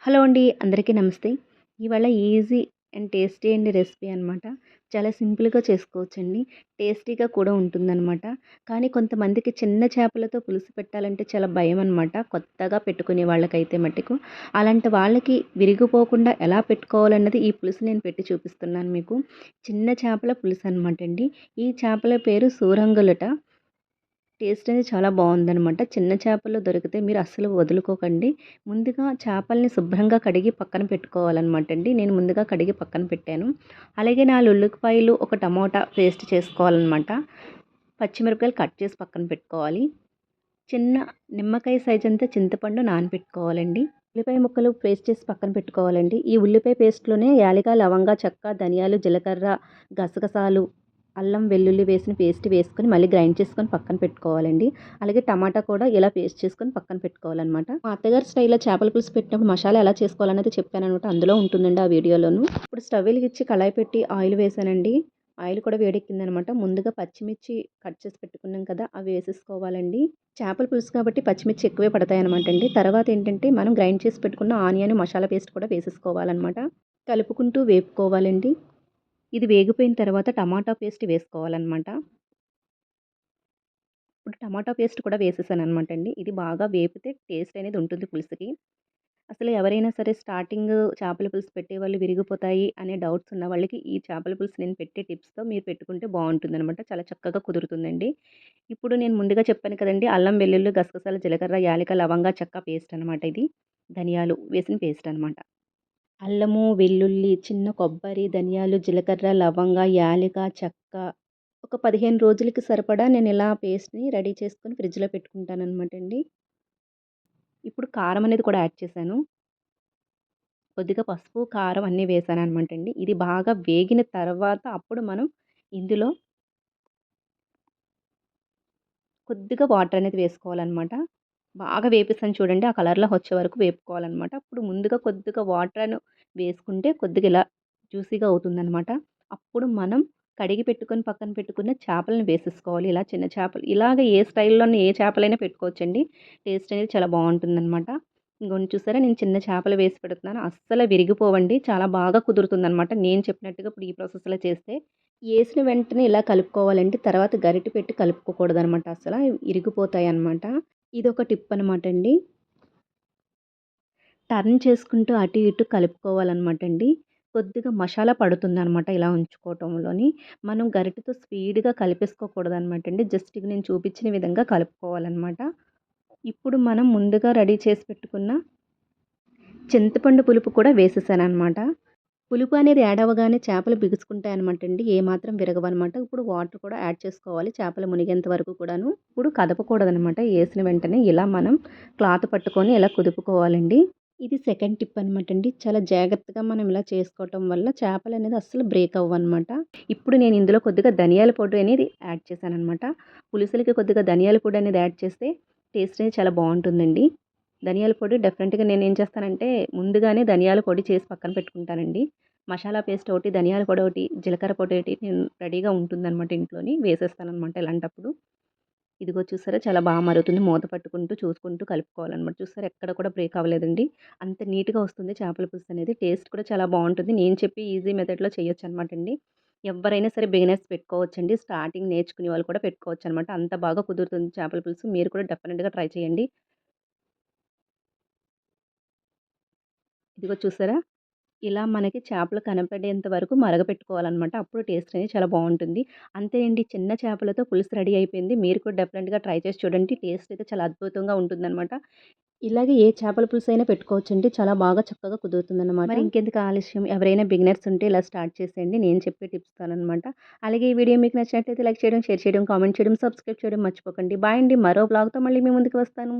Hello అండి. అందరికీ నమస్తే. ఇవాళ easy and tasty and recipe అనమాట. చాలా సింపుల్‌గా చేసుకోవచ్చండి. టేస్టీగా కూడా ఉంటుందనమాట. కానీ కొంతమందికి చిన్న చేపలతో పులుసు పెట్టాలంటే చాలా భయమనమాట. కొత్తగా పెట్టుకునే వాళ్ళకైతే మట్టుకు. అలాంటి వాళ్ళకి విరిగిపోకుండా ఎలా పెట్టుకోవాలన్నది ఈ పులుసు నేను పెట్టి చూపిస్తున్నాను మీకు. చిన్న చేపల పులుసు అనమాట అండి. ఈ చేపల పేరు సూరంగులట. టేస్ట్ అనేది చాలా బావుందనమాట. చిన్న చేపలు దొరికితే మీరు అస్సలు వదులుకోకండి. ముందుగా చేపల్ని శుభ్రంగా కడిగి పక్కన పెట్టుకోవాలనమాట అండి. నేను ముందుగా కడిగి పక్కన పెట్టాను. అలాగే 4 ఉల్లిపాయలు, ఒక టమోటా పేస్ట్ చేసుకోవాలనమాట. పచ్చిమిరపకాయలు కట్ చేసి పక్కన పెట్టుకోవాలి. చిన్న నిమ్మకాయ సైజ్ అంతా చింతపండు నానబెట్టుకోవాలండి. ఉల్లిపాయ ముక్కలు పేస్ట్ చేసి పక్కన పెట్టుకోవాలండి. ఈ ఉల్లిపాయ పేస్ట్‌లోనే యాలక, లవంగ, చెక్క, ధనియాలు, జీలకర్ర, గసగసాలు, అల్లం, వెల్లుల్లి వేసిన పేస్ట్ వేసుకొని మళ్ళీ గ్రైండ్ చేసుకొని పక్కన పెట్టుకోవాలండి. అలాగే టమాటా కూడా ఇలా పేస్ట్ చేసుకొని పక్కన పెట్టుకోవాలనమాట. మా అత్తగారి స్టైల్‌లో చేపల పులుసు పెట్టినప్పుడు మసాలా ఎలా చేసుకోవాలనేది చెప్పాననమాట. అందులో ఉంటుందండి ఆ వీడియోలోను. ఇప్పుడు స్టవ్ వెలిగించి కళాయి పెట్టి ఆయిల్ వేసానండి. ఆయిల్ కూడా వేడెక్కిందనమాట. ముందుగా పచ్చిమిర్చి కట్ చేసి పెట్టుకున్నాం కదా! అవి వేసేసుకోవాలండి. చేపల పులుసు కాబట్టి పచ్చిమిర్చి ఎక్కువే పడతాయనమాట అండి. తర్వాత ఏంటంటే మనం గ్రైండ్ చేసి పెట్టుకున్న ఆనియన్, మసాలా పేస్ట్ కూడా వేసేసుకోవాలనమాట. కలుపుకుంటూ వేపుకోవాలండి. ఇది వేగిపోయిన తర్వాత టమాటా పేస్ట్ వేసుకోవాలనమాట. ఇప్పుడు టమాటా పేస్ట్ కూడా వేసేసాననమాట అండి. ఇది బాగా వేపితే టేస్ట్ అనేది ఉంటుంది పులుసుకి. అసలు ఎవరైనా సరే స్టార్టింగ్ చేపల పులుసు పెట్టేవాళ్ళు విరిగిపోతాయి అనే డౌట్స్ ఉన్న వాళ్ళకి ఈ చేపల పులుసు నేను పెట్టే టిప్స్‌తో మీరు పెట్టుకుంటే బావుంటుందనమాట. చాలా చక్కగా కుదురుతుందండి. ఇప్పుడు నేను ముందుగా చెప్పాను కదండీ! అల్లం, వెల్లుల్లి, గసగసాలు, జీలకర్ర, యాలక, లవంగా, చెక్క పేస్ట్ అనమాట ఇది. ధనియాలు వేసిన పేస్ట్ అనమాట. అల్లము, వెల్లుల్లి, చిన్న కొబ్బరి, ధనియాలు, జీలకర్ర, లవంగ, యాలక, చెక్క ఒక 15 రోజులకి సరిపడా నేనిలా పేస్ట్‌ని రెడీ చేసుకొని ఫ్రిడ్జ్‌లో పెట్టుకుంటాననమాట అండి. ఇప్పుడు కారం అనేది కూడా యాడ్ చేశాను. కొద్దిగా పసుపు, కారం అన్నీ వేశాననమాట అండి. ఇది బాగా వేగిన తర్వాత అప్పుడు మనం ఇందులో కొద్దిగా వాటర్ అనేది వేసుకోవాలనమాట. బాగా వేపేసాను చూడండి. ఆ కలర్‌లో వచ్చే వరకు వేపుకోవాలనమాట. అప్పుడు ముందుగా కొద్దిగా వాటరను వేసుకుంటే కొద్దిగా ఇలా జ్యూసీగా అవుతుందనమాట. అప్పుడు మనం కడిగి పెట్టుకొని పక్కన పెట్టుకున్న చేపలను వేసేసుకోవాలి. ఇలా చిన్న చేపలు ఇలాగ ఏ స్టైల్‌లోని ఏ చేపలైనా పెట్టుకోవచ్చండి. టేస్ట్ అనేది చాలా బావుంటుందనమాట. ఇంగోండి చూసారా నేను చిన్న చేపలు వేసి పెడుతున్నాను. అస్సలు విరిగిపోవండి. చాలా బాగా కుదురుతుందనమాట. నేను చెప్పినట్టుగా ఇప్పుడు ఈ ప్రాసెస్‌లో చేస్తే. ఏసిన వెంటనే ఇలా కలుపుకోవాలండి. తర్వాత గరిటె పెట్టి కలుపుకోకూడదనమాట అసల. ఇరిగిపోతాయనమాట. ఇదొక టిప్ అనమాట అండి. టర్న్ చేసుకుంటూ అటు ఇటు కలుపుకోవాలనమాటండి. కొద్దిగా మసాలా పడుతుందనమాట ఇలా ఉంచుకోవటంలోని. మనం గరిటెతో స్పీడ్‌గా కలిపేసుకోకూడదనమాటండి. జస్ట్ ఇక నేను చూపించిన విధంగా కలుపుకోవాలనమాట. ఇప్పుడు మనం ముందుగా రెడీ చేసి పెట్టుకున్న చింతపండు పులుపు కూడా వేసేసాననమాట. పులుపు అనేది యాడ్ అవ్వగానే చేపలు బిగుసుకుంటాయనమాటండి. ఏమాత్రం విరగవనమాట. ఇప్పుడు వాటర్ కూడా యాడ్ చేసుకోవాలి చేపలు మునిగేంత వరకు కూడాను. ఇప్పుడు కదపకూడదనమాట. ఏసిన వెంటనే ఇలా మనం క్లాత్ పట్టుకొని ఇలా కుదుపుకోవాలండి. ఇది సెకండ్ టిప్ అనమాటండి. చాలా జాగ్రత్తగా మనం ఇలా చేసుకోవటం వల్ల చేపలనేది అస్సలు బ్రేక్ అవ్వనమాట. ఇప్పుడు నేను ఇందులో కొద్దిగా ధనియాల పొడి అనేది యాడ్ చేశాననమాట. పులుసులకి కొద్దిగా ధనియాల పొడి అనేది యాడ్ చేస్తే టేస్ట్ అనేది చాలా బావుంటుందండి. ధనియాల పొడి డెఫినెట్‌గా నేనేం చేస్తానంటే ముందుగానే ధనియాల పొడి చేసి పక్కన పెట్టుకుంటానండి. మసాలా పేస్ట్ ఒకటి, ధనియాల పొడి ఒకటి, జీలకర్ర పొడి ఒకటి నేను రెడీగా ఉంటుందనమాట ఇంట్లోని. వేసేస్తాననమాట ఇలాంటప్పుడు. ఇదిగో చూసారా చాలా బాగా మరుగుతుంది. మూత పట్టుకుంటూ చూసుకుంటూ కలుపుకోవాలనమాట. చూసారా ఎక్కడ కూడా బ్రేక్ అవ్వలేదండి. అంత నీట్‌గా వస్తుంది చేపల పులుసు అనేది. టేస్ట్ కూడా చాలా బావుంటుంది. నేను చెప్పి ఈజీ మెథడ్‌లో చేయొచ్చనమాట అండి. ఎవ్వరైనా సరే బిగినర్స్ పెట్టుకోవచ్చండి. స్టార్టింగ్ నేర్చుకునే వాళ్ళు కూడా పెట్టుకోవచ్చనమాట. అంత బాగా కుదురుతుంది చేపల పులుసు. మీరు కూడా డెఫినిట్‌గా ట్రై చేయండి. ఇదిగో చూసారా? ఇలా మనకి చేపలు కనపడేంత వరకు మరగపెట్టుకోవాలనమాట. అప్పుడు టేస్ట్ అనేది చాలా బావుంటుంది. అంతేనండి చిన్న చేపలతో పులుసు రెడీ అయిపోయింది. మీరు కూడా డెఫినిట్‌గా ట్రై చేసి చూడండి. టేస్ట్ అయితే చాలా అద్భుతంగా ఉంటుందనమాట. ఇలాగే ఏ చేపల పులుసైనా పెట్టుకోవచ్చండి. చాలా బాగా చక్కగా కుదురుతుందనమాట. మరి ఇంకెందుకు ఆలస్యం ఎవరైనా బిగినర్స్ ఉంటే ఇలా స్టార్ట్ చేసేయండి. నేను చెప్పే టిప్స్‌తోననమాట. అలాగే ఈ వీడియో మీకు నచ్చినట్లయితే లైక్ చేయడం, షేర్ చేయడం, కామెంట్ చేయడం, సబ్స్క్రైబ్ చేయడం మర్చిపోకండి. బాయ్ అండి. మరో బ్లాగ్‌తో మళ్ళీ మీ ముందుకు వస్తాను.